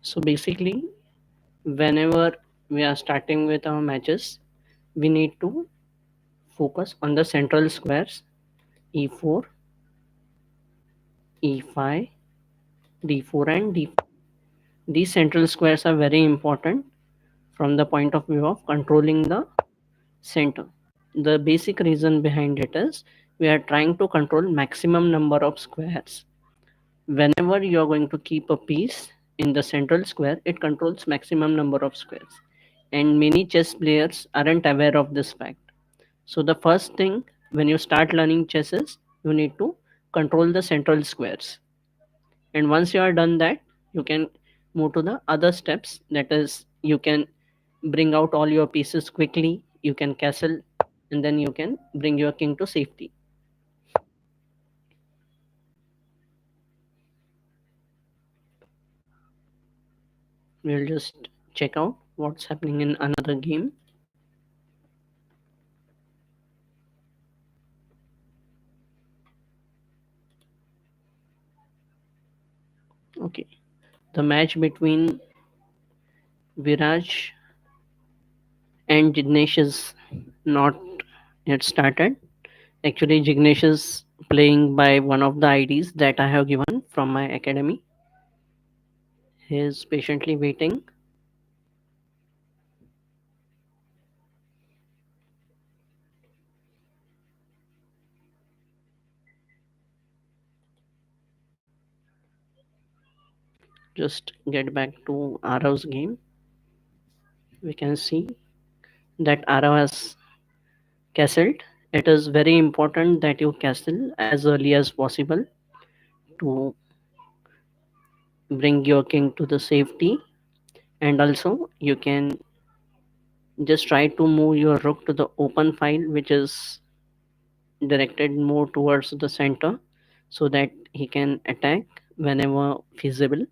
So basically, whenever we are starting with our matches, we need to focus on the central squares e4, e5, d4, and d5. These central squares are very important from the point of view of controlling the center. The basic reason behind it is we are trying to control maximum number of squares. Whenever you are going to keep a piece in the central square, it controls maximum number of squares. And many chess players aren't aware of this fact. So the first thing when you start learning chess is you need to control the central squares. And once you are done that, you can move to the other steps. That is, you can bring out all your pieces quickly, you can castle, and then you can bring your king to safety. We'll just check out what's happening in another game. Okay, the match between Viraj and Jignesh is not yet started. Actually, Jignesh is playing by one of the IDs that I have given from my academy. He is patiently waiting. Just get back to Arav's game. We can see that Arav has castled. It is very important that you castle as early as possible to bring your king to the safety, and also you can just try to move your rook to the open file which is directed more towards the center so that he can attack whenever feasible.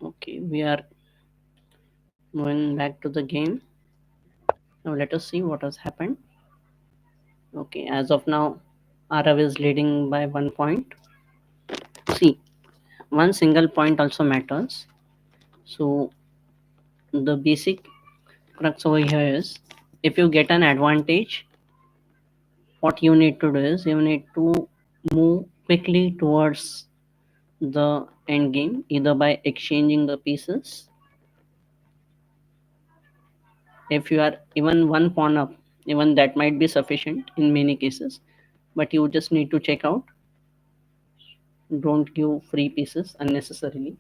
Okay, we are moving back to the game. Now let us see what has happened. Okay, as of now, Arav is leading by 1 point. See, one single point also matters. So the basic crux over here is if you get an advantage, what you need to do is you need to move quickly towards the end game either by exchanging the pieces If you are even one pawn up, even that might be sufficient in many cases, but you just need to check out. Don't give free pieces unnecessarily.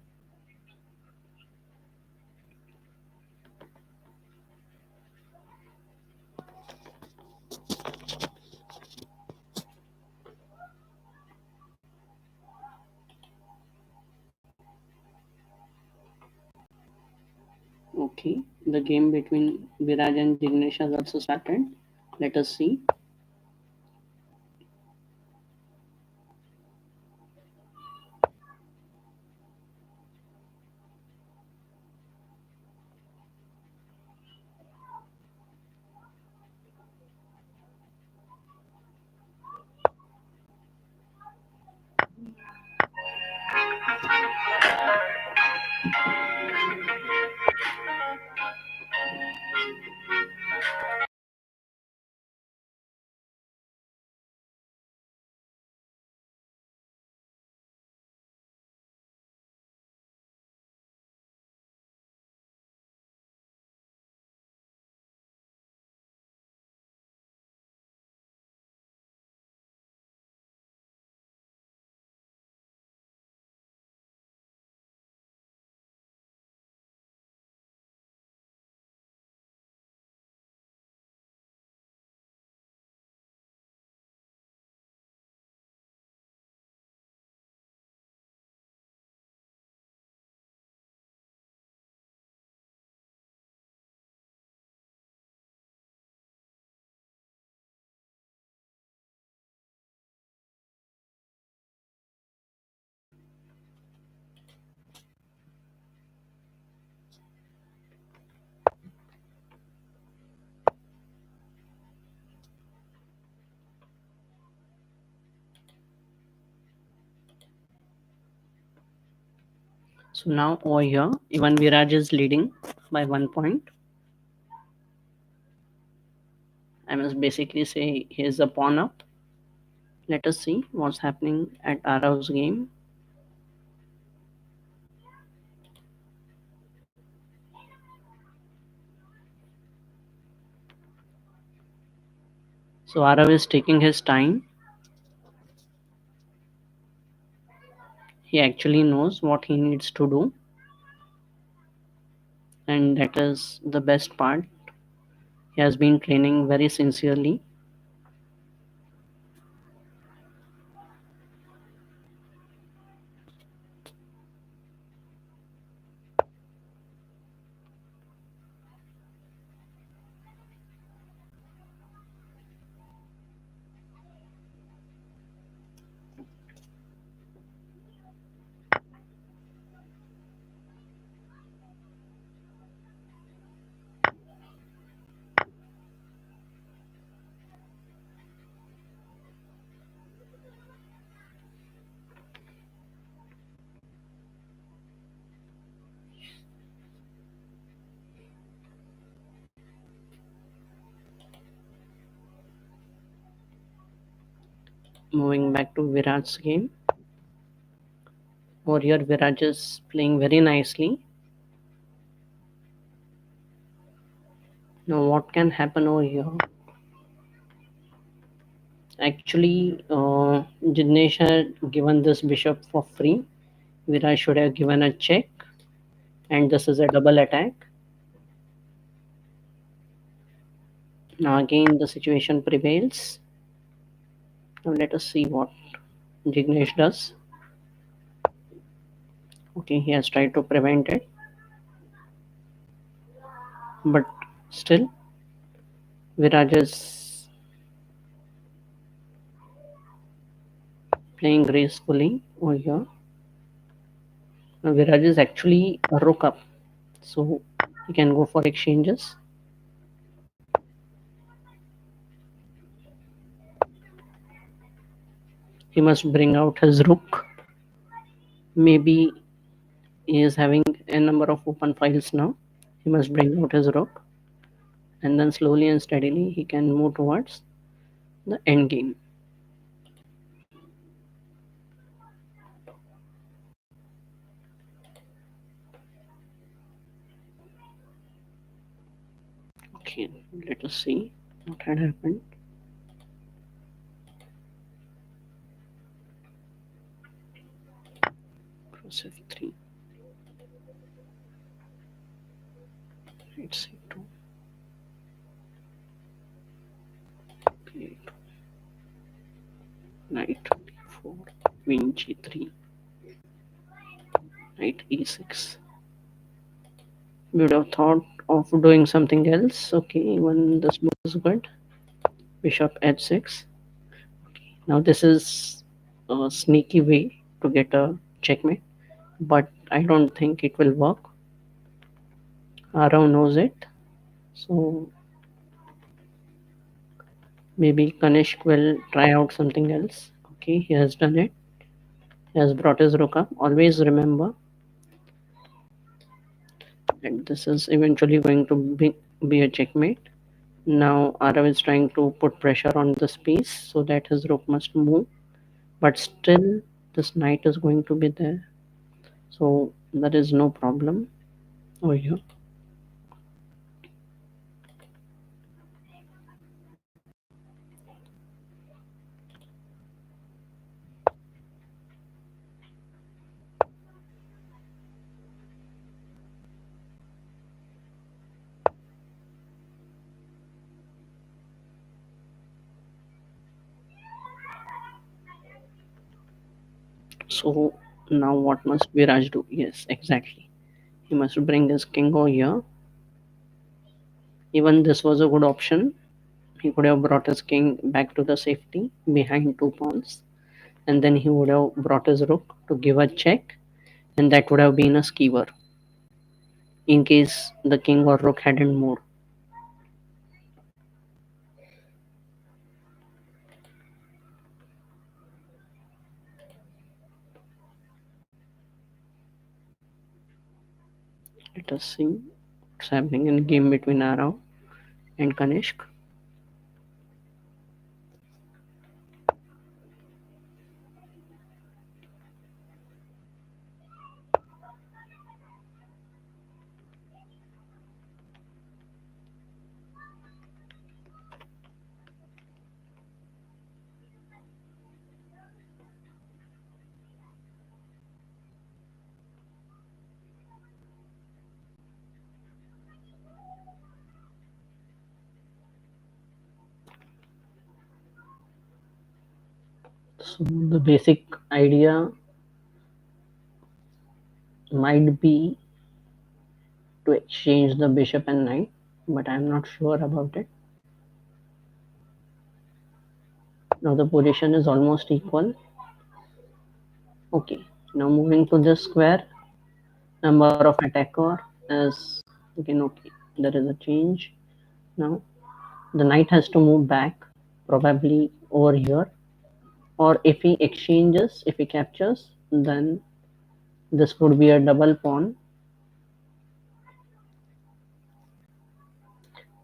Okay, the game between Viraj and Jignesh has also started. Let us see. So now over here, even Viraj is leading by 1 point. I must basically say here's a pawn up. Let us see what's happening at Arav's game. So Arav is taking his time. He actually knows what he needs to do, and that is the best part. He has been training very sincerely. Moving back to Viraj's game. Over here, Viraj is playing very nicely. Now, what can happen over here? Actually, Jignesh had given this bishop for free. Viraj should have given a check, and this is a double attack. Now, again, the situation prevails. Now, let us see what Jignesh does. Okay, he has tried to prevent it, but still, Viraj is playing gracefully over here. Now, Viraj is actually a rook up, so he can go for exchanges. He must bring out his rook. Maybe he is having a number of open files now. He must bring out his rook, and then slowly and steadily he can move towards the end game. Okay, let us see what had happened. Cross f3, knight c2, b8, knight d4, queen g3, knight e6. We would have thought of doing something else. Okay, even this move is good. Bishop h6. Now this is a sneaky way to get a checkmate, but I don't think it will work. Arav knows it, so maybe Kanishk will try out something else. Okay, he has done it. He has brought his rook up. Always remember that this is eventually going to be a checkmate. Now Arav is trying to put pressure on this piece so that his rook must move, but still this knight is going to be there. So there is no problem over here. So now what must Viraj do? Yes, exactly. He must bring his king over here. Even this was a good option. He could have brought his king back to the safety behind two pawns, and then he would have brought his rook to give a check, and that would have been a skewer in case the king or rook hadn't moved. Let us see what's happening in the game between Arav and Kanishk. So the basic idea might be to exchange the bishop and knight, but I'm not sure about it. Now the position is almost equal. Okay, now moving to this square, number of attacker is again okay. There is a change. Now the knight has to move back, probably over here, or if he exchanges, if he captures, then this would be a double pawn.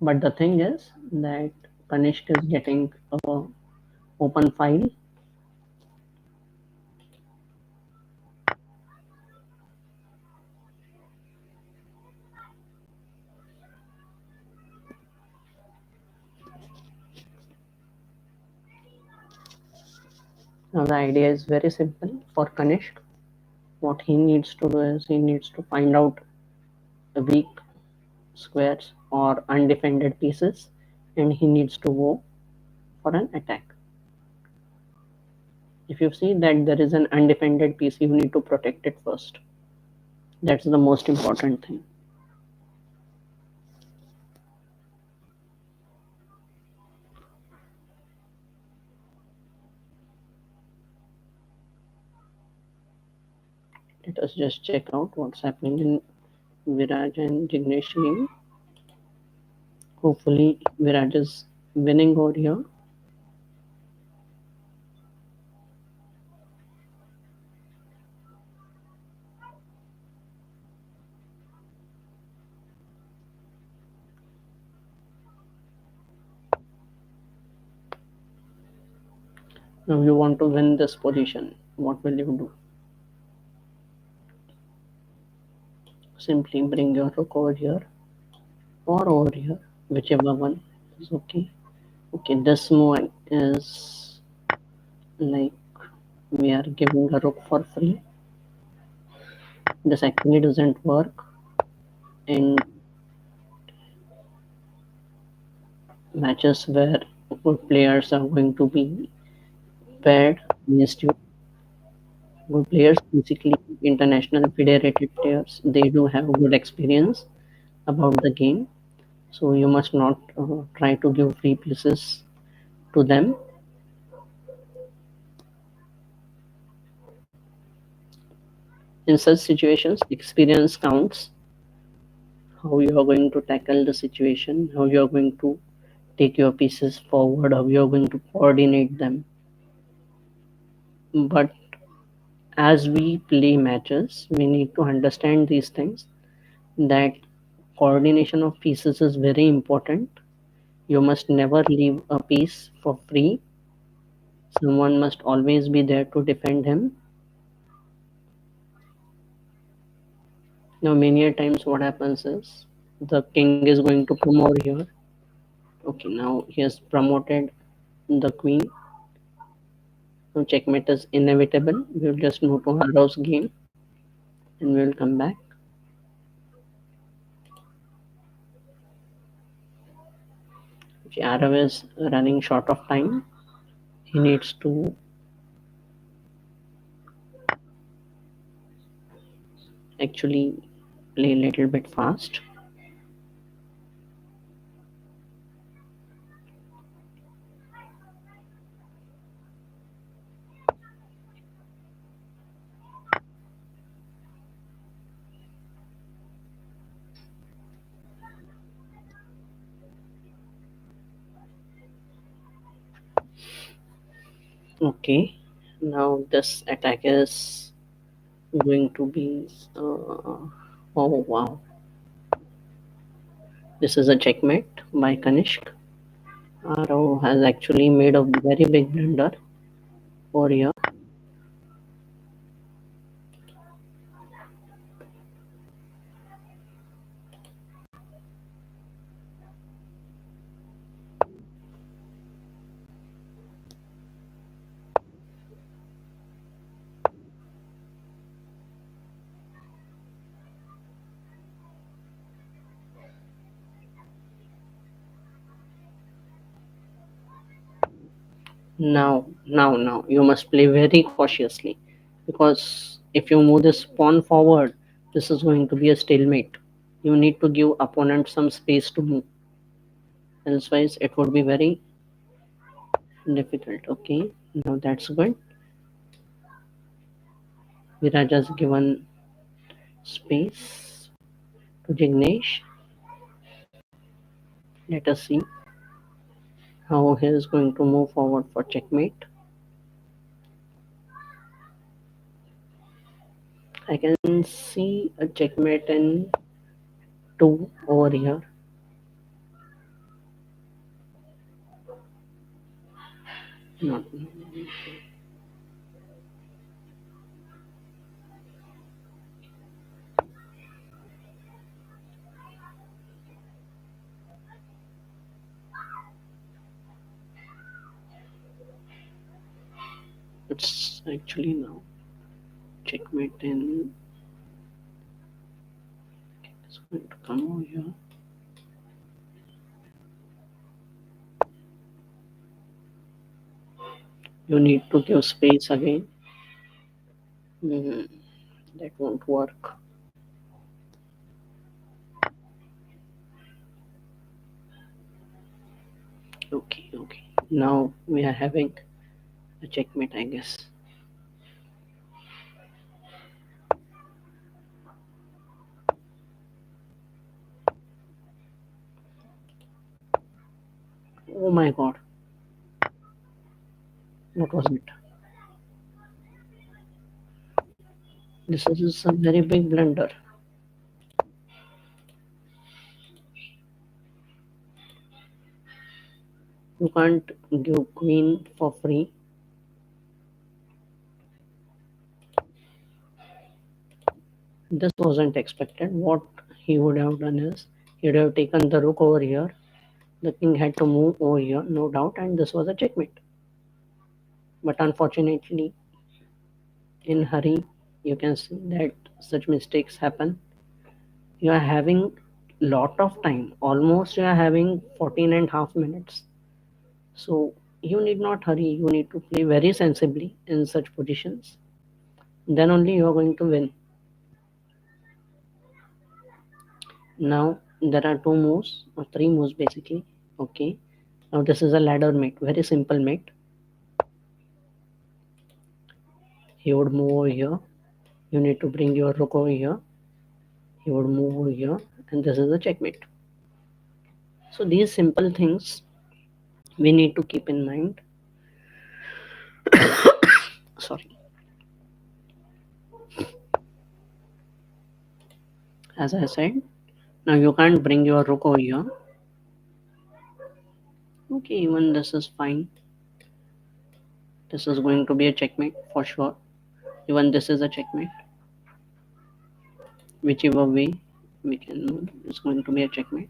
But the thing is that Kanishk is getting a open file. Now the idea is very simple for Kanishk. What he needs to do is he needs to find out the weak squares or undefended pieces, and he needs to go for an attack. If you see that there is an undefended piece, you need to protect it first. That's the most important thing. Let us just check out what's happening in Viraj and Jignesh game. Hopefully, Viraj is winning over here. Now, you want to win this position. What will you do? Simply bring your rook over here or over here. whichever one is okay. Okay, this move is like we are giving a rook for free. This actually doesn't work in matches where good players are going to be paired against you. Good players, basically international federated players, they do have good experience about the game. So you must not try to give free pieces to them. In such situations, experience counts. How you are going to tackle the situation, how you are going to take your pieces forward, how you are going to coordinate them. But as we play matches, we need to understand these things, that coordination of pieces is very important. You must never leave a piece for free. Someone must always be there to defend him. Now, many a times, what happens is the king is going to come over here. Okay, now he has promoted the queen. Now, checkmate is inevitable. We'll just move to Harov's game and we'll come back. Okay, Arav is running short of time. He needs to actually play a little bit fast. Okay, now this attack is going to be. Oh wow, this is a checkmate by Kanishk. Arav has actually made a very big blunder over here. Now, you must play very cautiously, because if you move this pawn forward, this is going to be a stalemate. You need to give opponent some space to move. Otherwise, it would be very difficult. Okay, now that's good. Viraj has given space to Jignesh. Let us see how he is going to move forward for checkmate. I can see a checkmate in two over here. Not it's actually now checkmate in. It's going to come over here. You need to give space again. Mhm, that won't work. Okay, okay. Now we are having a checkmate, I guess. Oh my god, what was it? This is a very big blunder. You can't give queen for free. This wasn't expected. What he would have done is he would have taken the rook over here The king had to move over here, no doubt, and this was a checkmate. But unfortunately, in hurry, you can see that such mistakes happen. You are having lot of time. Almost you are having 14 and half minutes. So you need not hurry. You need to play very sensibly in such positions. Then only you are going to win. Now there are two moves or three moves basically. Okay. Now this is a ladder mate. Very simple mate. He would move over here. You need to bring your rook over here. He would move over here, and this is a checkmate. So these simple things we need to keep in mind. Sorry. As I said, now you can't bring your rook over here. Okay, even this is fine. This is going to be a checkmate for sure. Even this is a checkmate. Whichever way we can move, it's going to be a checkmate.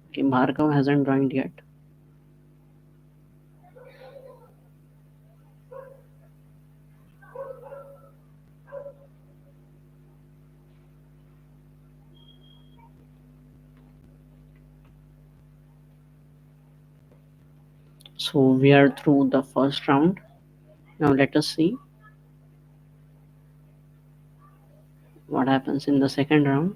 Okay, Bhargav hasn't joined yet. So we are through the first round. Now let us see what happens in the second round.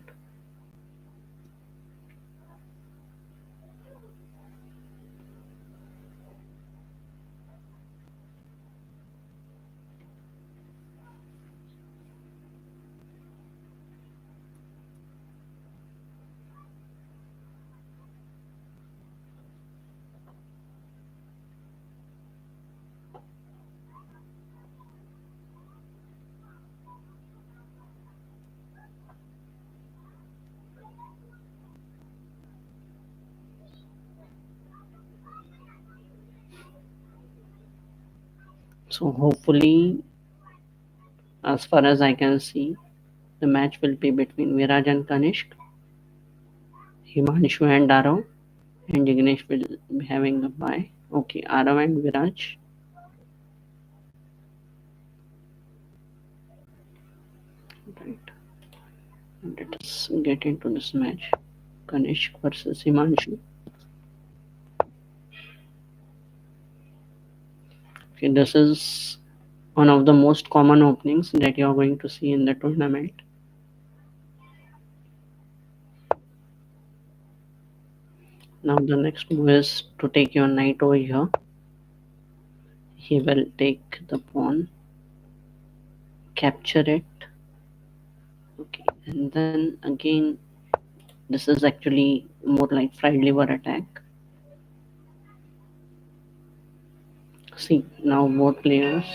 So hopefully, as far as I can see, the match will be between Viraj and Kanishk, Himanshu and Arav, and Jignesh will be having a bye. Okay, Arav and Viraj. Right. Let us get into this match. Kanishk versus Himanshu. Okay, this is one of the most common openings that you are going to see in the tournament. Now the next move is to take your knight over here. He will take the pawn, capture it. Okay, and then again, this is actually more like fried liver attack. See, now both players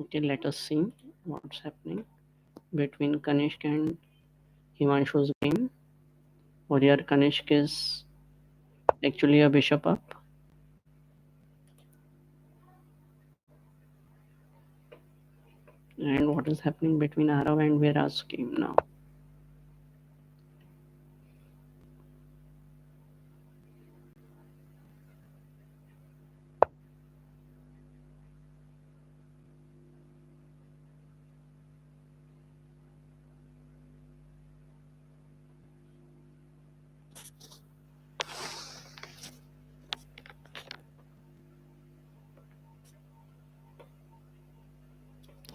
Okay, let us see what's happening between Kanishk and Himanshu's game. Warrior Kanishk is actually a bishop up. And what is happening between Arav and Vira's game now?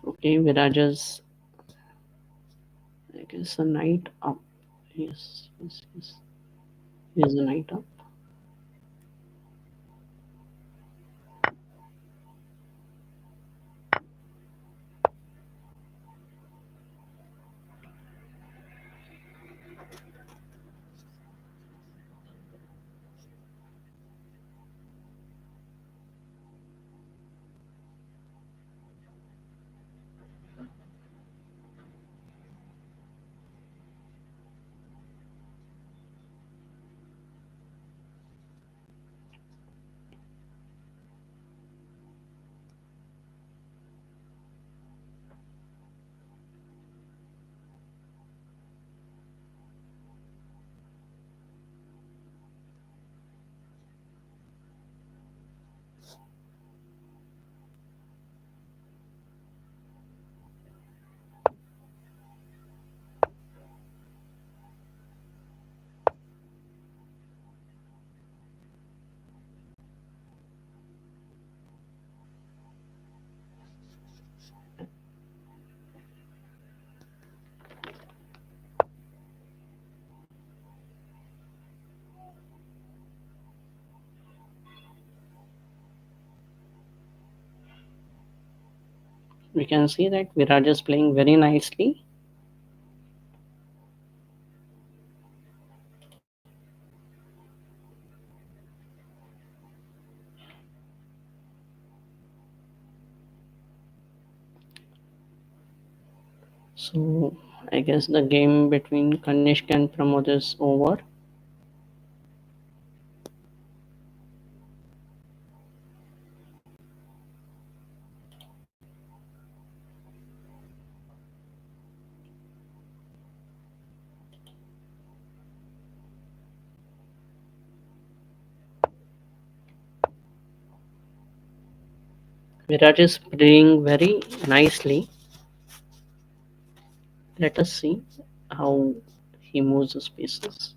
Okay, Viraj's, I guess, a knight up. Yes, yes, yes. He's a knight up. We can see that Viraj is playing very nicely. So I guess the game between Kanishk and Pramod is over. Viraj is playing very nicely. Let us see how he moves his pieces.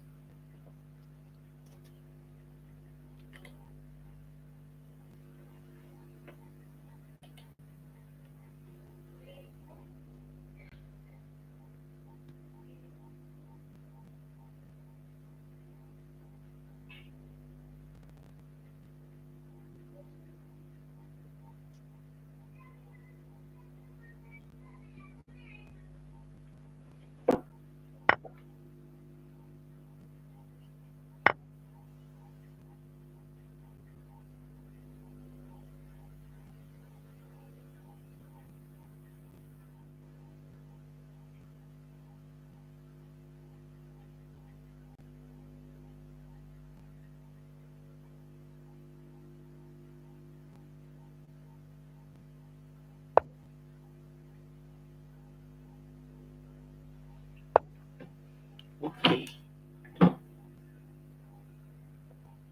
Okay.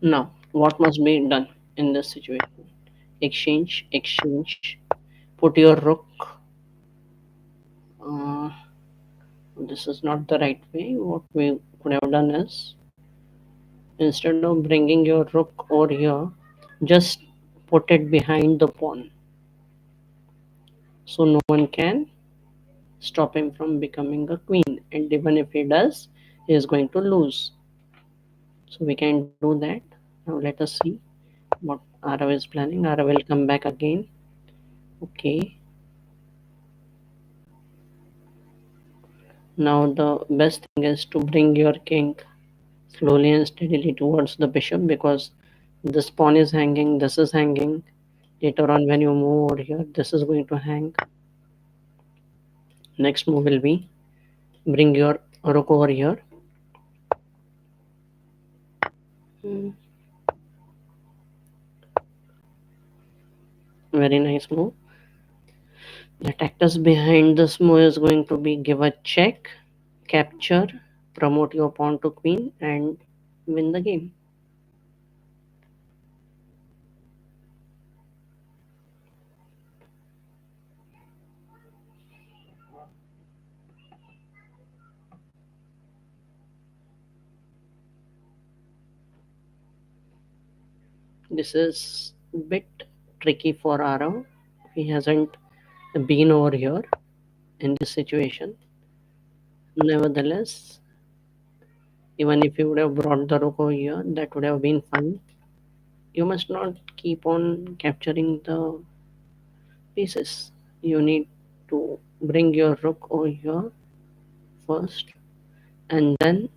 Now, what must be done in this situation? Exchange, exchange. Put your rook. Uh, this is not the right way. What we could have done is, instead of bringing your rook over here, just put it behind the pawn. So no one can stop him from becoming a queen. And even if he does, he is going to lose. So we can do that. Now let us see what Arav is planning. Arav will come back again. Okay. Now the best thing is to bring your king slowly and steadily towards the bishop, because this pawn is hanging, this is hanging. Later on when you move over here, this is going to hang. Next move will be bring your rook over here. Mm, very nice move. The tactics behind this move is going to be give a check, capture, promote your pawn to queen, and win the game. This is a bit tricky for Arav. He hasn't been over here in this situation. Nevertheless, even if you would have brought the rook over here, that would have been fine. You must not keep on capturing the pieces. You need to bring your rook over here first, and then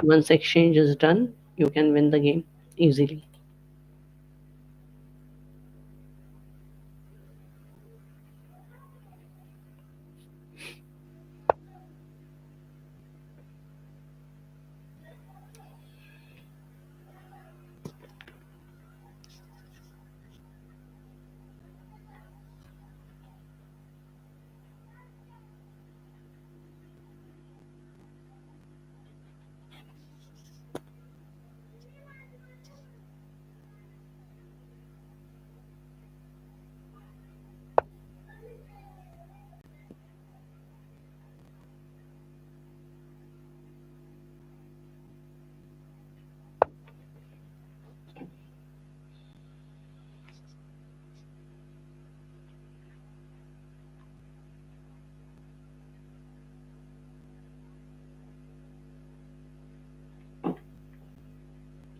once exchange is done, you can win the game easily.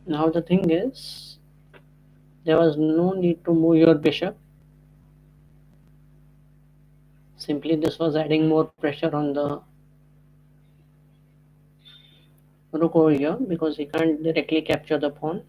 Now the thing is, there was no need to move your bishop. Simply this was adding more pressure on the rook over here because he can't directly capture the pawn.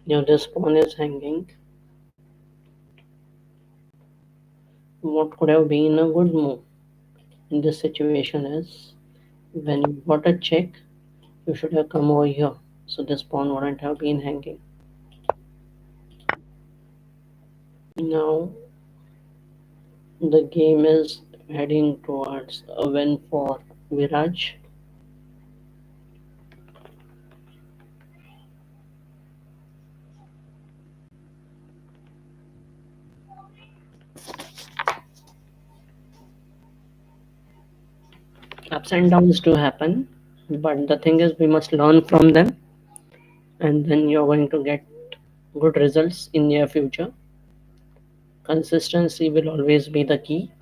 Now this pawn is hanging. What could have been a good move in this situation is when you got a check, you should have come over here. So this pawn wouldn't have been hanging. Now the game is heading towards a win for Viraj. Ups and downs do happen, but the thing is we must learn from them, and then you're going to get good results in near future. Consistency will always be the key.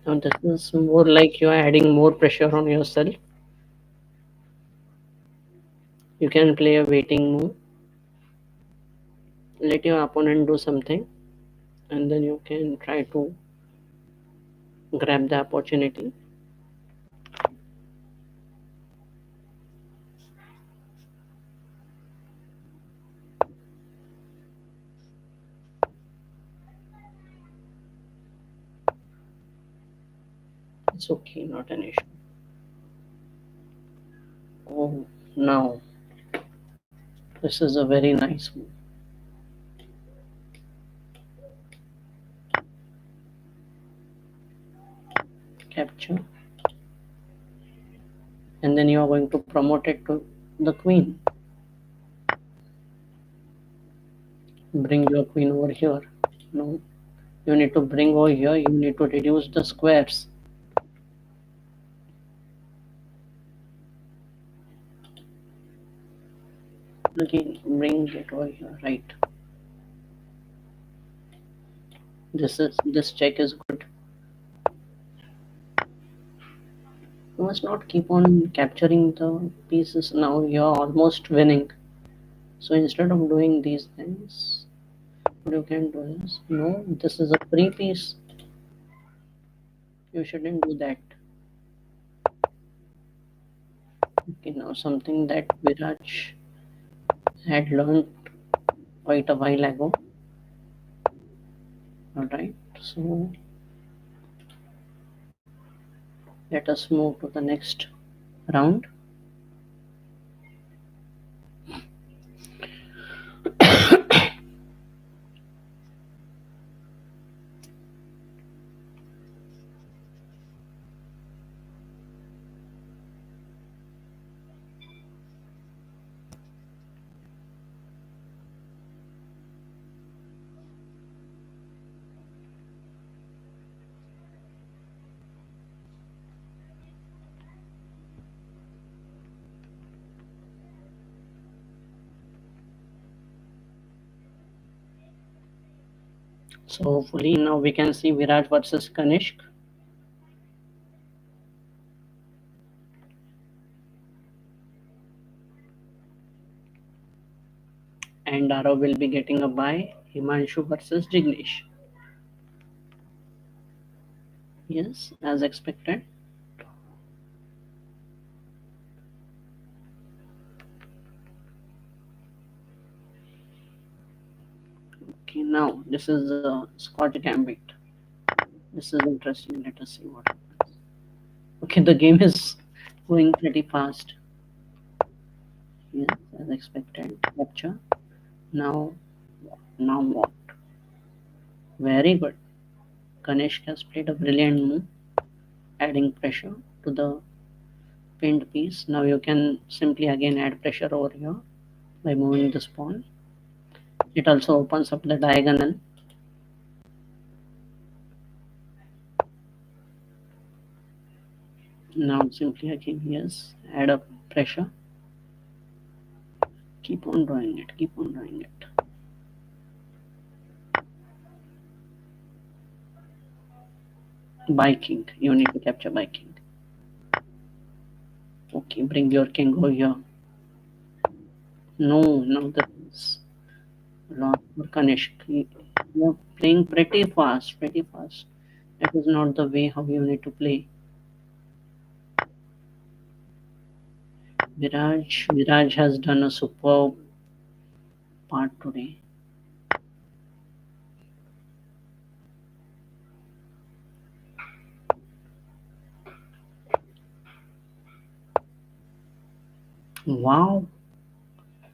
Now this is more like you're adding more pressure on yourself. You can play a waiting move, let your opponent do something, and then you can try to grab the opportunity. It's okay, not an issue. Oh, now this is a very nice move. Capture, and then you are going to promote it to the queen. Bring your queen over here. No, you need to bring over here. You need to reduce the squares. Again, bring it over here. Right. This check is good. You must not keep on capturing the pieces. Now you're almost winning. So instead of doing these things, what you can do is, no, this is a free piece. You shouldn't do that. Okay, now something that Viraj had learned quite a while ago. Alright, so let us move to the next round. So hopefully now we can see Viraj versus Kanishk. And Arav will be getting a bye. Himanshu versus Jignesh. Yes, as expected. Okay, now this is a Scott Gambit. This is interesting. Let us see what happens. Okay, the game is going pretty fast. Yes, as expected. Capture. Now, now what? Very good. Ganesh has played a brilliant move, adding pressure to the pinned piece. Now you can simply again add pressure over here by moving this pawn. It also opens up the diagonal. Now simply again, yes, add up pressure. Keep on doing it, keep on doing it. By king, you need to capture by king. Okay, bring your king over here. No, no, this is lost for Kanishk. You're playing pretty fast, pretty fast. That is not the way how you need to play. Viraj has done a superb part today. Wow,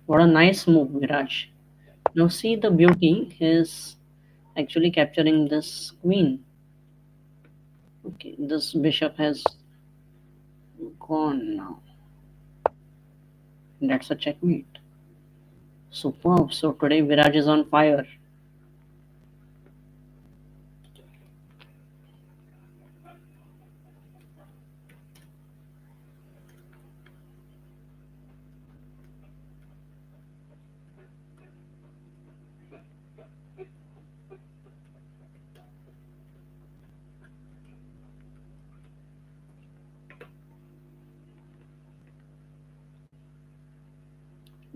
what a nice move, Viraj. Now see the beauty is actually capturing this queen. Okay, this bishop has gone now. That's a checkmate. Superb. So today Viraj is on fire.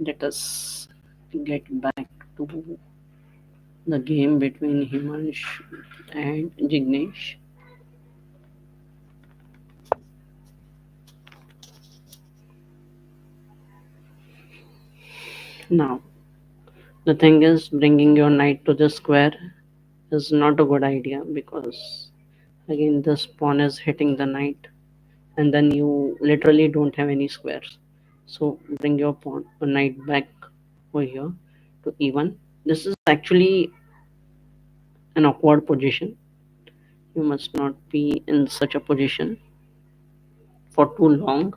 Let us get back to the game between Himansh and Jignesh. Now, the thing is, bringing your knight to the square is not a good idea because again, this pawn is hitting the knight, and then you literally don't have any squares. So, bring your pawn, knight back over here to e1. This is actually an awkward position. You must not be in such a position for too long,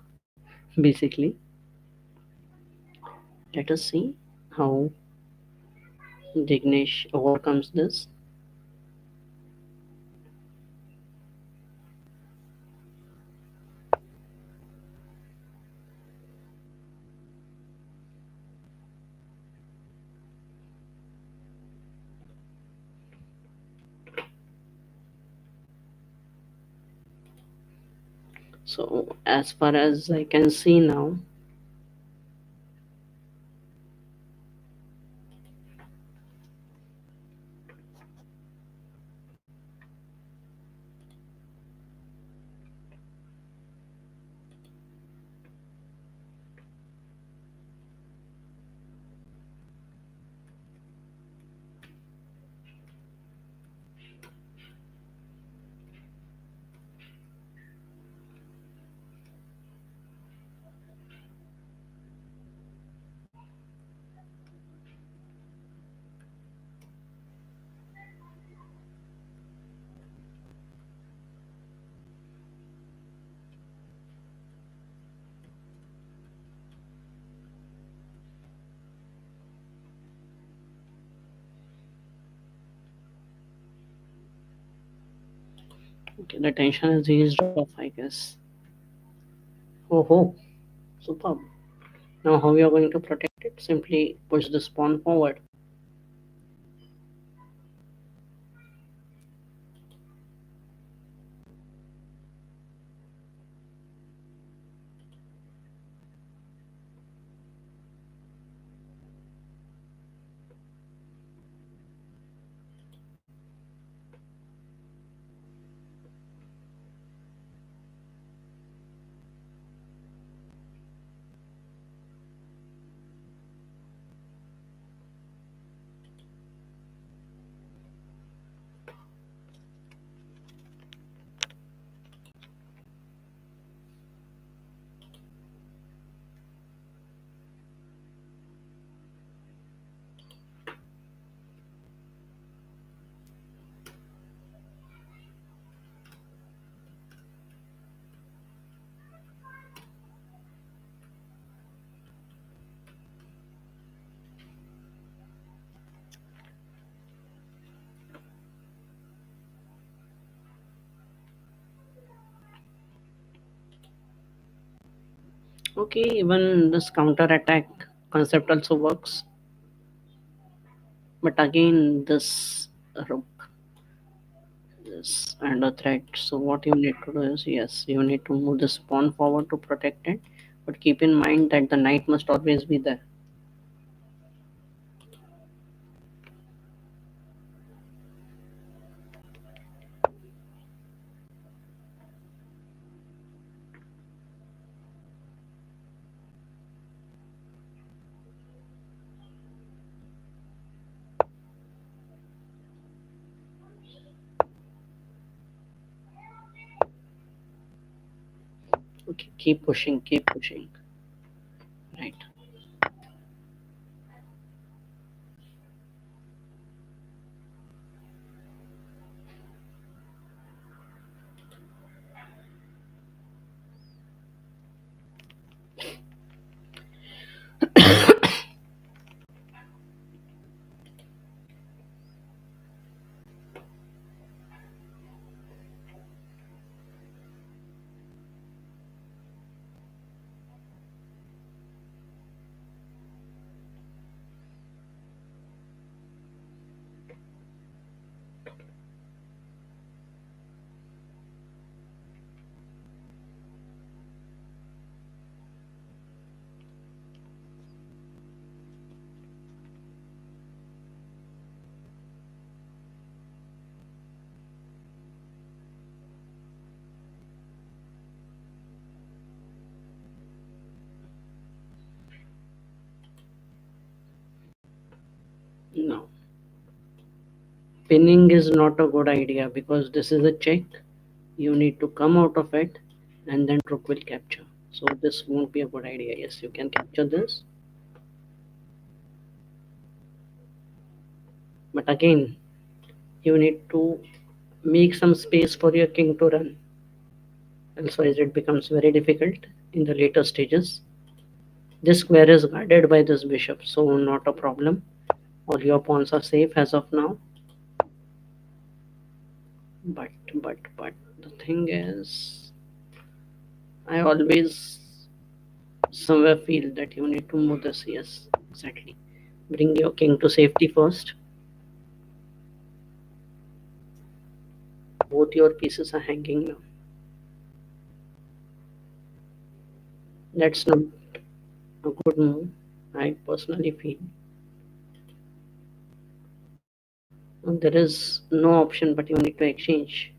basically. Let us see how Dignesh overcomes this. So, as far as I can see now, okay, the tension is eased off, I guess. Oh, ho, superb. Now, how we are going to protect it? Simply push this pawn forward. Okay, even this counter attack concept also works. But again, this rook is under threat. So what you need to do is, yes, you need to move this pawn forward to protect it. But keep in mind that the knight must always be there. Okay, keep pushing, keep pushing. Right. No, pinning is not a good idea because this is a check. You need to come out of it and then rook will capture. So this won't be a good idea. Yes, you can capture this. But again, you need to make some space for your king to run. Otherwise it becomes very difficult in the later stages. This square is guarded by this bishop, so not a problem. All your pawns are safe as of now. But the thing is, I always somewhere feel that you need to move this. Yes, exactly. Bring your king to safety first. Both your pieces are hanging now. That's not a good move, I personally feel. And there is no option but you need to exchange,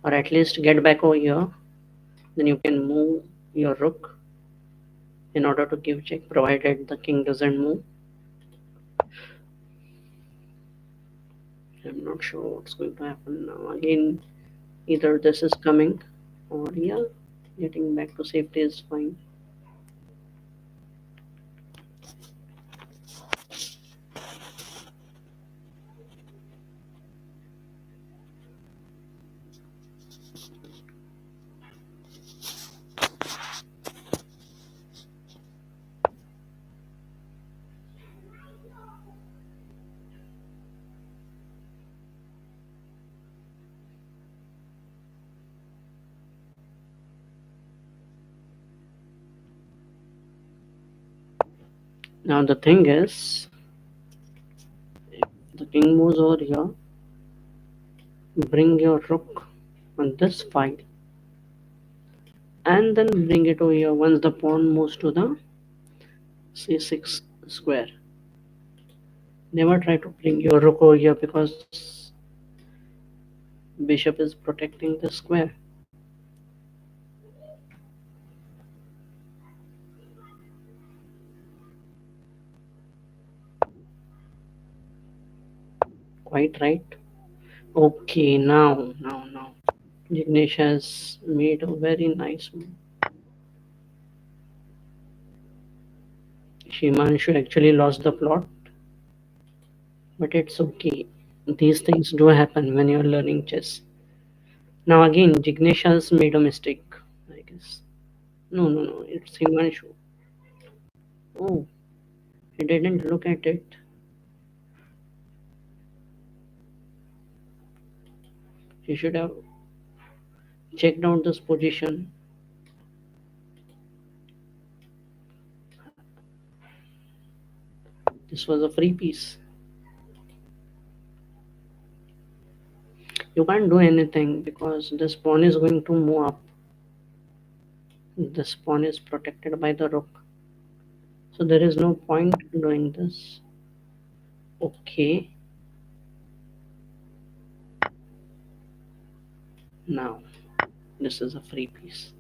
or at least get back over here. Then you can move your rook in order to give check, provided the king doesn't move. I'm not sure what's going to happen now. Again, either this is coming, or yeah, getting back to safety is fine. Now the thing is, the king moves over here, bring your rook on this file, and then bring it over here once the pawn moves to the c6 square. Never try to bring your rook over here because bishop is protecting the square. Quite right. Okay, now. Jignesh has made a very nice move. Shimanshu actually lost the plot, but it's okay. These things do happen when you're learning chess. Now again, Jignesh has made a mistake, I guess. No, it's Himanshu. Oh, he didn't look at it. He should have checked out this position. This was a free piece. You can't do anything because this pawn is going to move up. This pawn is protected by the rook. So there is no point doing this. Okay, now this is a free piece.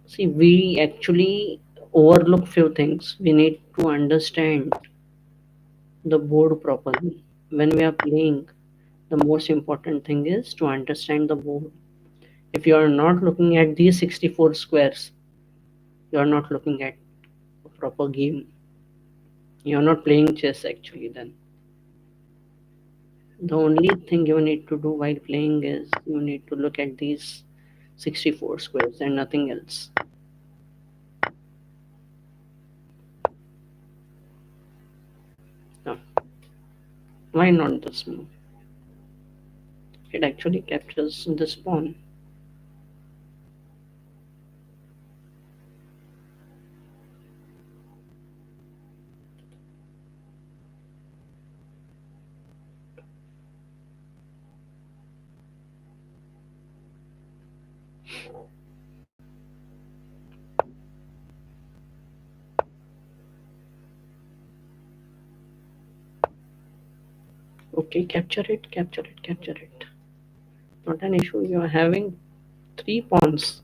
See, we actually overlook few things. We need to understand the board properly. When we are playing, the most important thing is to understand the board. If you are not looking at these 64 squares, you are not looking at a proper game. You are not playing chess actually then. The only thing you need to do while playing is you need to look at these 64 squares and nothing else. Now, why not this move? It actually captures this pawn. Okay, capture it. Not an issue. You are having three pawns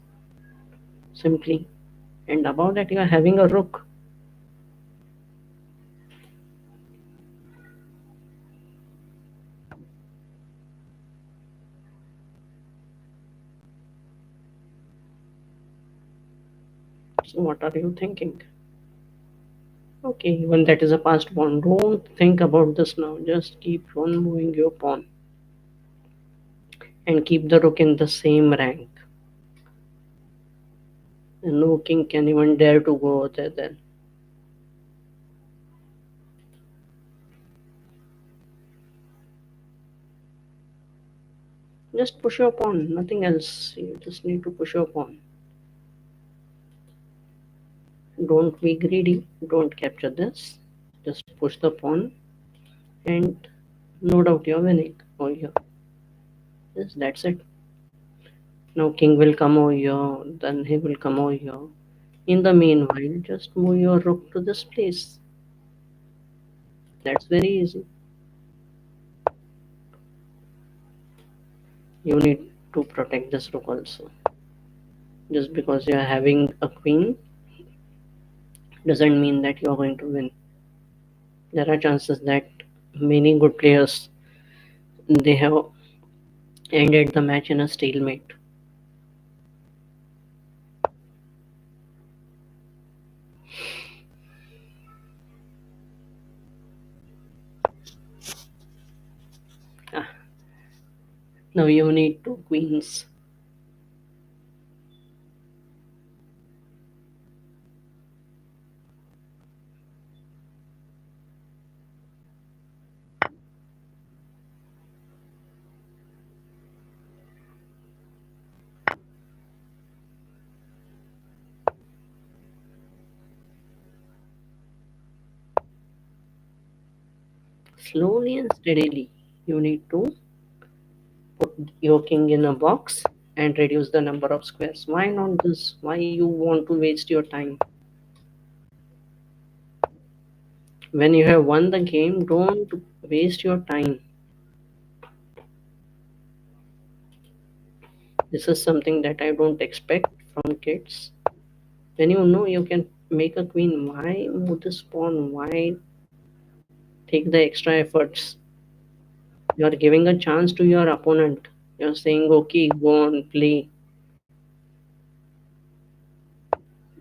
simply. And above that, you are having a rook. So what are you thinking? Okay, even that is a passed pawn. Don't think about this now. Just keep on moving your pawn and keep the rook in the same rank. No king can even dare to go over there then. Just push your pawn, nothing else. You just need to push your pawn. Don't be greedy. Don't capture this. Just push the pawn and no doubt you're winning. Oh yeah. Yes, that's it. Now king will come over here, then he will come over here. In the meanwhile, just move your rook to this place. That's very easy. You need to protect this rook also. Just because you are having a queen doesn't mean that you are going to win. There are chances that many good players they have ended the match in a stalemate. Ah, now you need two queens. Slowly and steadily, you need to put your king in a box and reduce the number of squares. Why not this? Why you want to waste your time? When you have won the game, don't waste your time. This is something that I don't expect from kids. When you know you can make a queen, why move this pawn? Why take the extra efforts? You are giving a chance to your opponent. You're saying, okay, go on, play.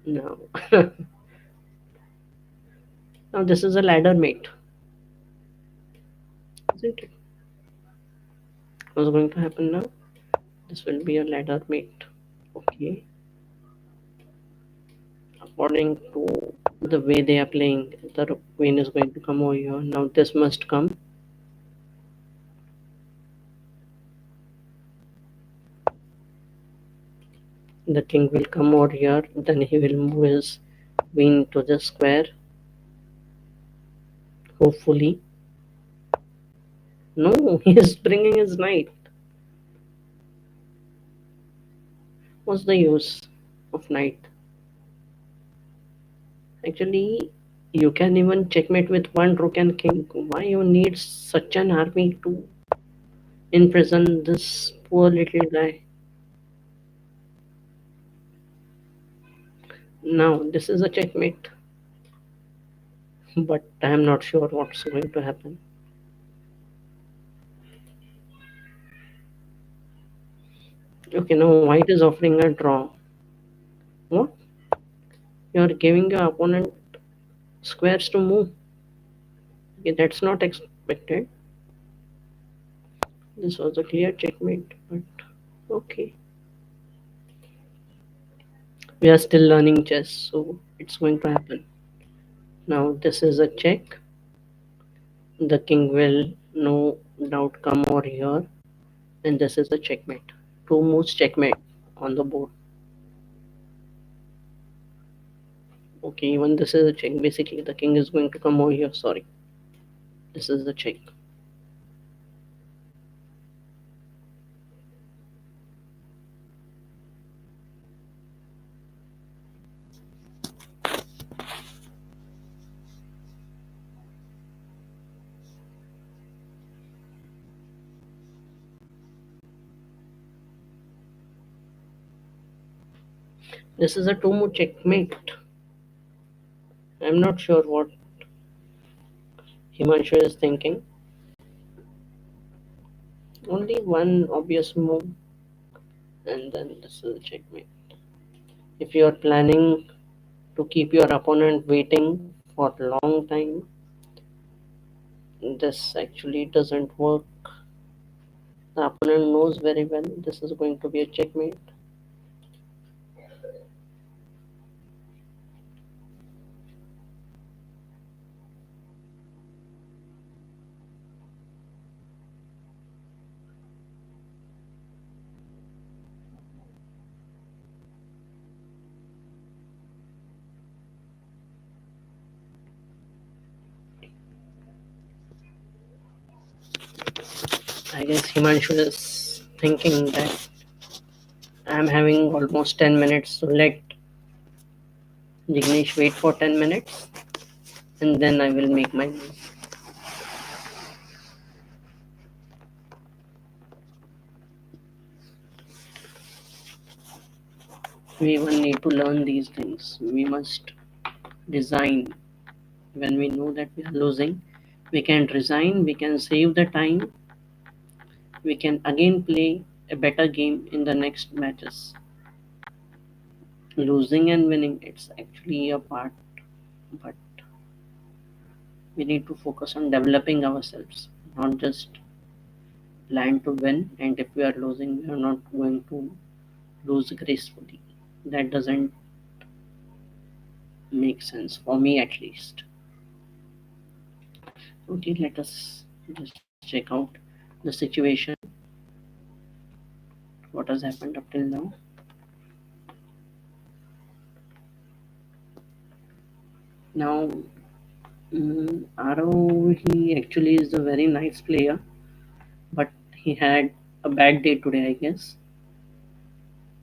No. Now, this is a ladder mate, isn't it? What's going to happen now? This will be a ladder mate. Okay. According to the way they are playing, the queen is going to come over here. Now, this must come. The king will come over here. Then he will move his queen to the square. Hopefully. No, he is bringing his knight. What's the use of knight? Actually, you can even checkmate with one rook and king. Why you need such an army to imprison this poor little guy? Now, this is a checkmate, but I am not sure what's going to happen. Okay, now white is offering a draw. What? You are giving your opponent squares to move. Okay, that's not expected. This was a clear checkmate, but okay. We are still learning chess, so it's going to happen. Now, this is a check. The king will no doubt come over here, and this is a checkmate. Two moves checkmate on the board. Okay, even this is a check. Basically, the king is going to come over here. Sorry, this is the check. This is a 2 move checkmate. I'm not sure what Himanshu is thinking. Only one obvious move, and then this is a checkmate. If you are planning to keep your opponent waiting for a long time, this actually doesn't work. The opponent knows very well this is going to be a checkmate. I guess Himanshu is thinking that I'm having almost 10 minutes, so let Jignesh wait for 10 minutes and then I will make my move. We even need to learn these things. We must design. When we know that we are losing, we can resign, we can save the time, we can again play a better game in the next matches. Losing and winning, it's actually a part, but we need to focus on developing ourselves, not just plan to win. And if we are losing, we are not going to lose gracefully. That doesn't make sense for me at least. Okay, let us just check out the situation, what has happened up till now. Now, Aro, he actually is a very nice player, but he had a bad day today, I guess.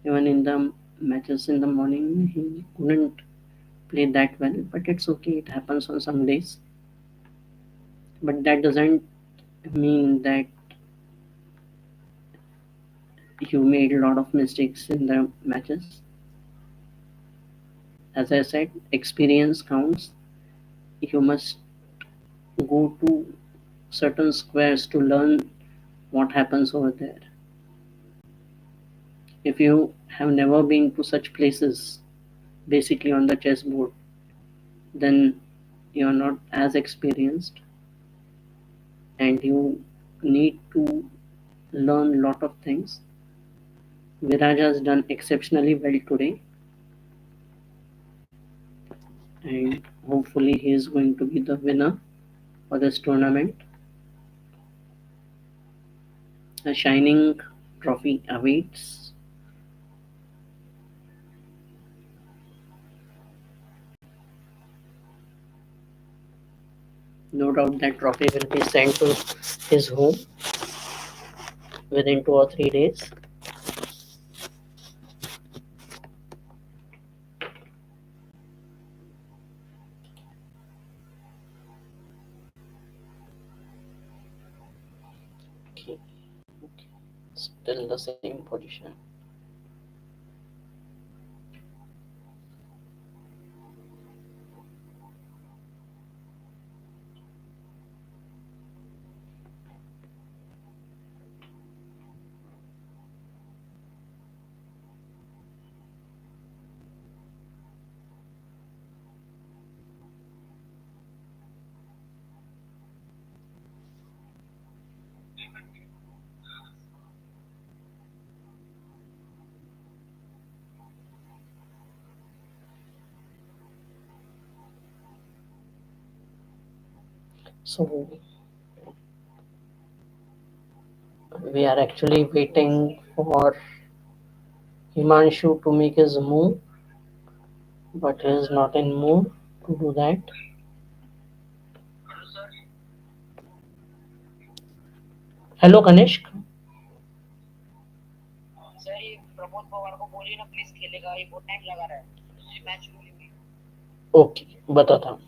Even in the matches in the morning, he couldn't play that well, but it's okay, it happens on some days. But that doesn't mean that you made a lot of mistakes in the matches. As I said, experience counts. You must go to certain squares to learn what happens over there. If you have never been to such places, basically on the chessboard, then you are not as experienced and you need to learn a lot of things. Viraj has done exceptionally well today, and hopefully he is going to be the winner for this tournament. A shining trophy awaits. No doubt that trophy will be sent to his home within 2 or 3 days. Okay, okay. Still the same position. So we are actually waiting for Himanshu to make his move, but he is not in mood to do that. Hello, Kanishk. Okay, बताता हूँ.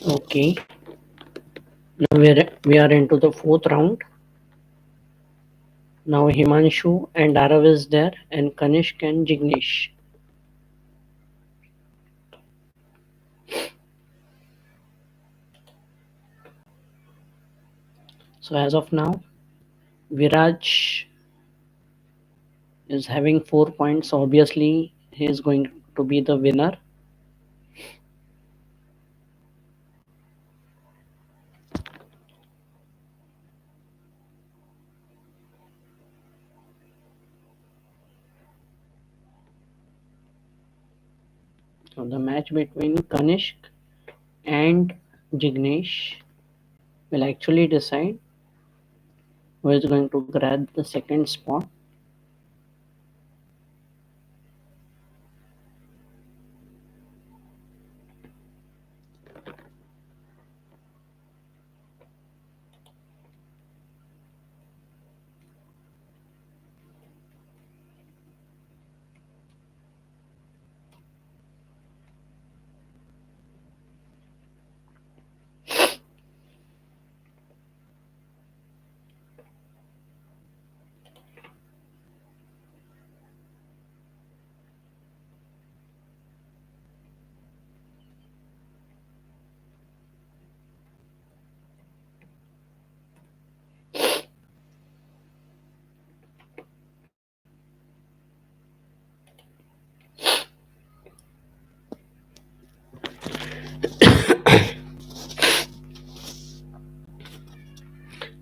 Okay, now we are into the fourth round. Now Himanshu and Arav is there, and Kanishk and Jignesh. So as of now, Viraj is having 4 points. Obviously, he is going to be the winner. So the match between Kanishk and Jignesh will actually decide who is going to grab the second spot.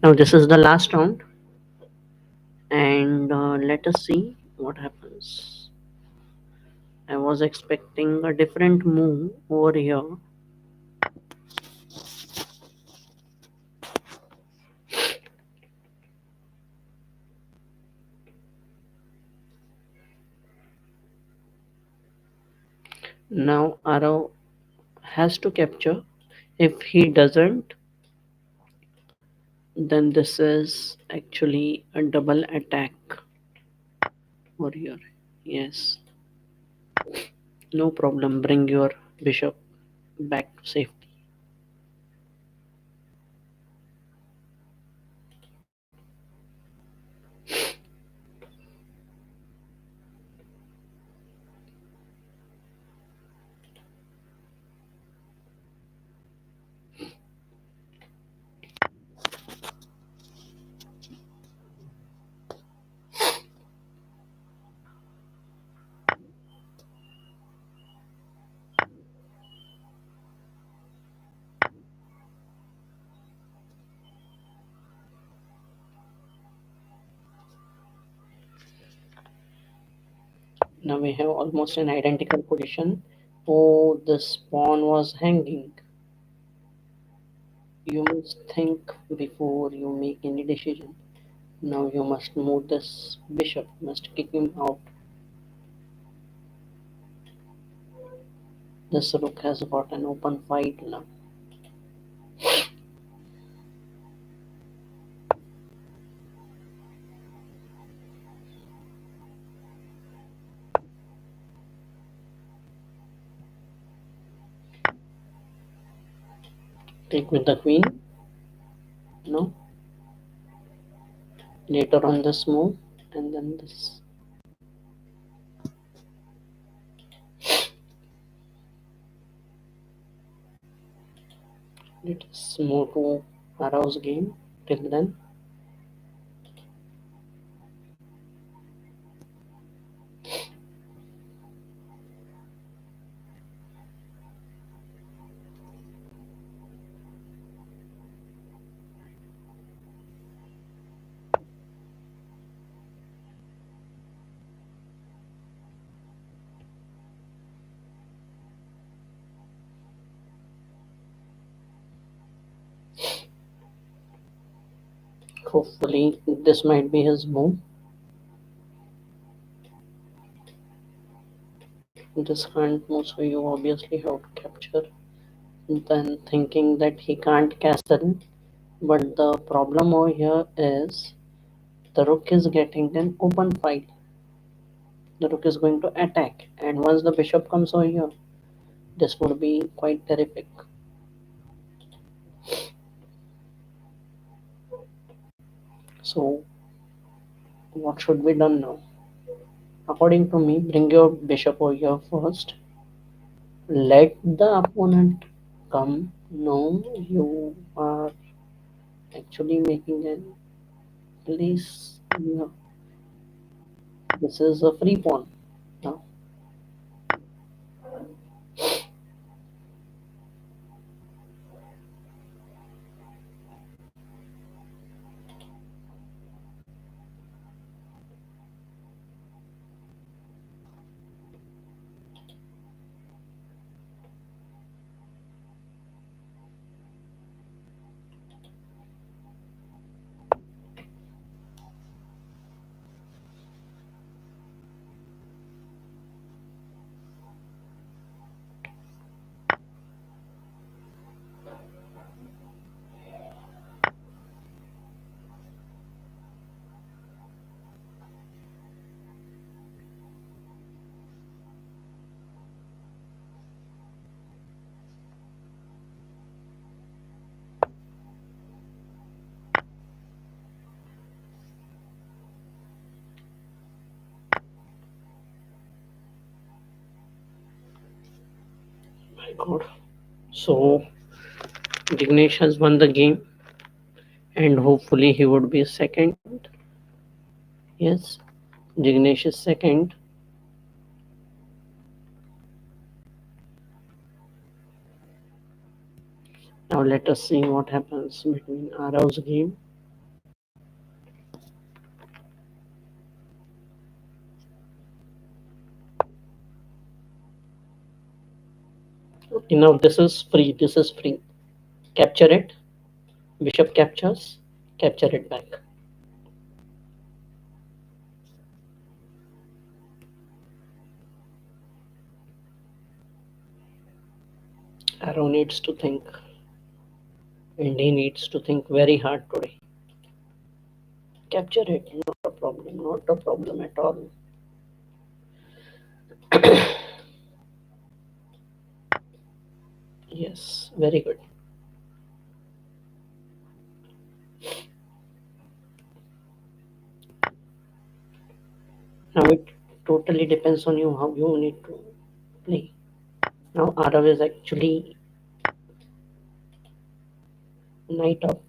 Now this is the last round, and let us see what happens. I was expecting a different move over here. Now Arav has to capture. If he doesn't, then this is actually a double attack over here. Yes, no problem. Bring your bishop back to safety. Now we have almost an identical position. Oh, this pawn was hanging. You must think before you make any decision. Now you must move this bishop, must kick him out. This rook has got an open fight now. Take with the queen. No. Later on this move, and then this. Let's move to Arao's game. Till then, hopefully this might be his move. This can't move, so you obviously have to capture. Then thinking that he can't castle, but the problem over here is the rook is getting an open fight. The rook is going to attack, and once the bishop comes over here, this would be quite terrific. So, what should be done now? According to me, bring your bishop over here first. Let the opponent come. No, you are actually making an place. Yeah, this is a free pawn. Now, my God. So, Dignesh has won the game, and hopefully he would be second. Yes, Jignesh is second. Now let us see what happens between Arav's game. Okay, now this is free. This is free. Capture it. Bishop captures. Capture it back. Arav needs to think, and he needs to think very hard today. Capture it. Not a problem. Not a problem at all. Yes, very good. Now it totally depends on you how you need to play. Now Arav is actually knight up,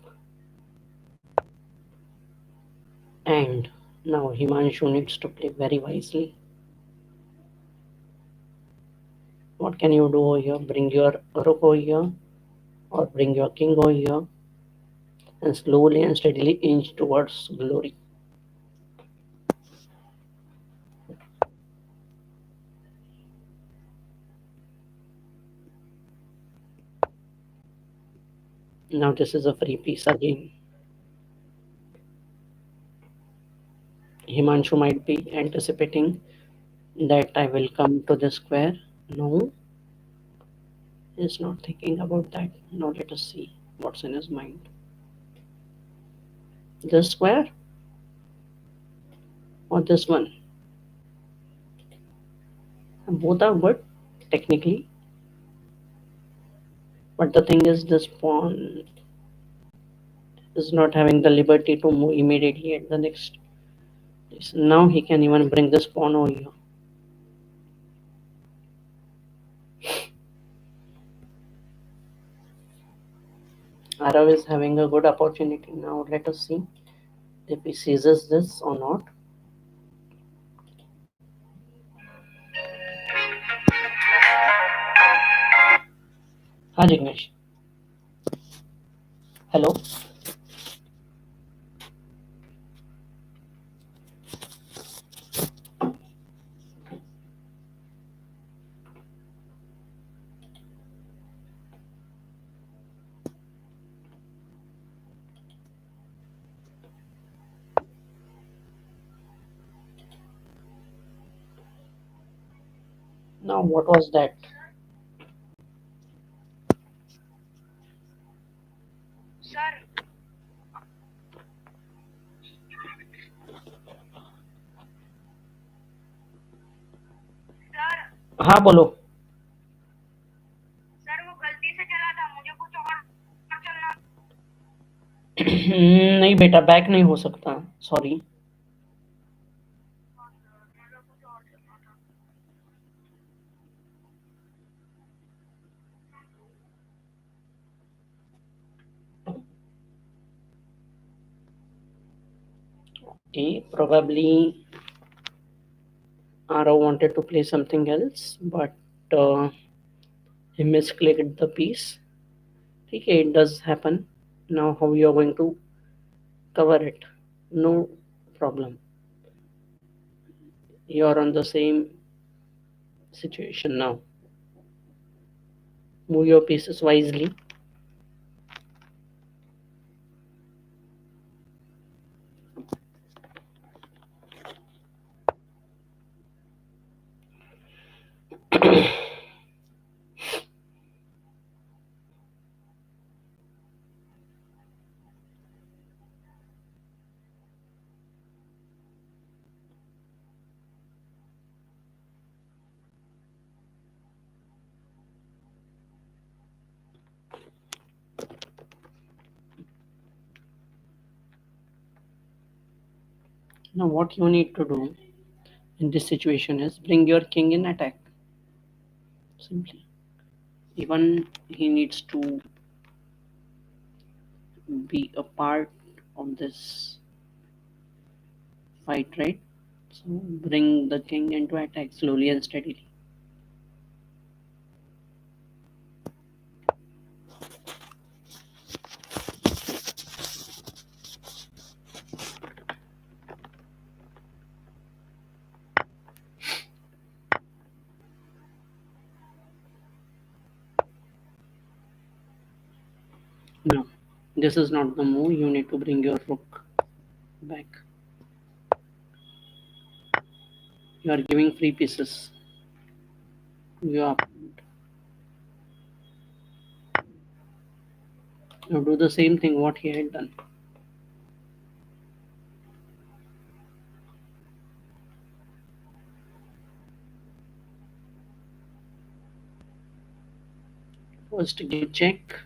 and now Himanshu needs to play very wisely. What can you do over here? Bring your rook over here, or bring your king over here, and slowly and steadily inch towards glory. Now this is a free piece again. Himanshu might be anticipating that I will come to the square. No, he's not thinking about that. Now let us see what's in his mind. This square or this one? Both are good technically, but the thing is, this pawn is not having the liberty to move immediately at the next place. Now he can even bring this pawn over here. Arav is having a good opportunity now. Let us see if he seizes this or not. Hi Jignesh. Hello. Now what was that? हाँ बोलो. नहीं बेटा back नहीं हो सकता. Sorry. Okay, probably Arav wanted to play something else, but uh, he misclicked the piece. Okay, it does happen. Now how you are going to cover it? No problem. You are on the same situation now. Move your pieces wisely. Now what you need to do in this situation is bring your king in attack. Simply. Even he needs to be a part of this fight, right? So bring the king into attack slowly and steadily. No, this is not the move. You need to bring your rook back. You are giving free pieces. You are. Now do the same thing what he had done. First give check.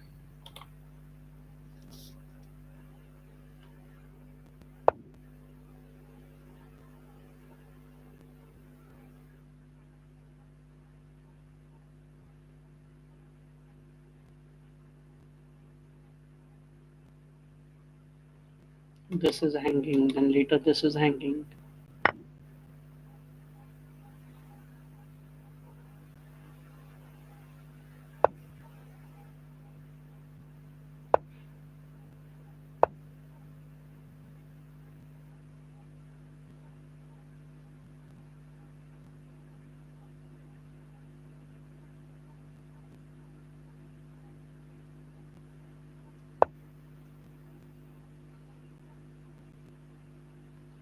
This is hanging. Then later this is hanging.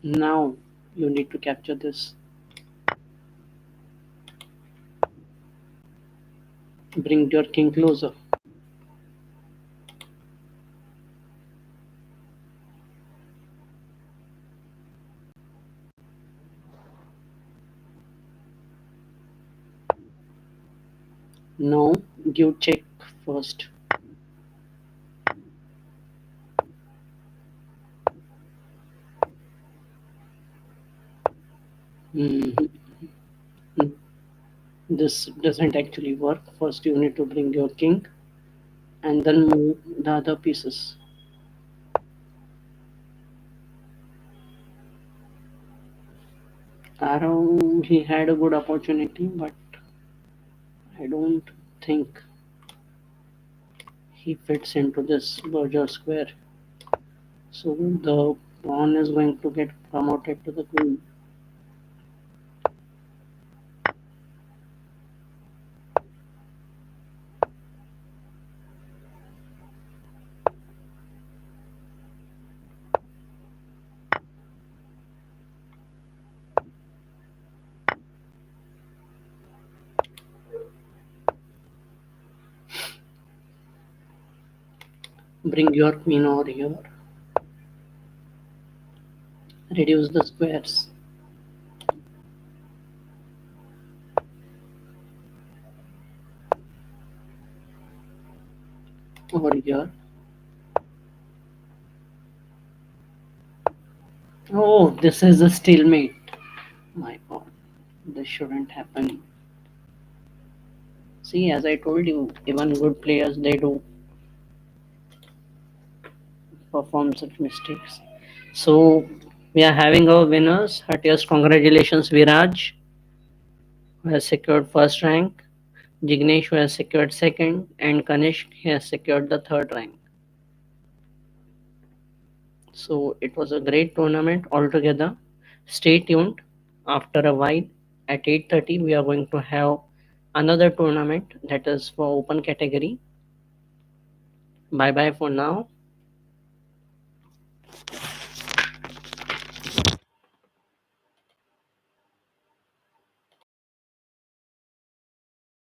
Now you need to capture this. Bring your king closer. Now give check first. Mhm. This doesn't actually work. First you need to bring your king and then move the other pieces. Arrow, he had a good opportunity, but I don't think he fits into this larger square. So the pawn is going to get promoted to the queen. Bring your queen over here. Reduce the squares over here. Oh, this is a stalemate. My god, this shouldn't happen. See, as I told you, even good players they do perform such mistakes. So we are having our winners. Heartiest congratulations, Viraj, who has secured first rank. Jignesh, who has secured second, and Kanishk has secured the third rank. So it was a great tournament altogether. Stay tuned. After a while, at 8:30, we are going to have another tournament that is for open category. Bye bye for now.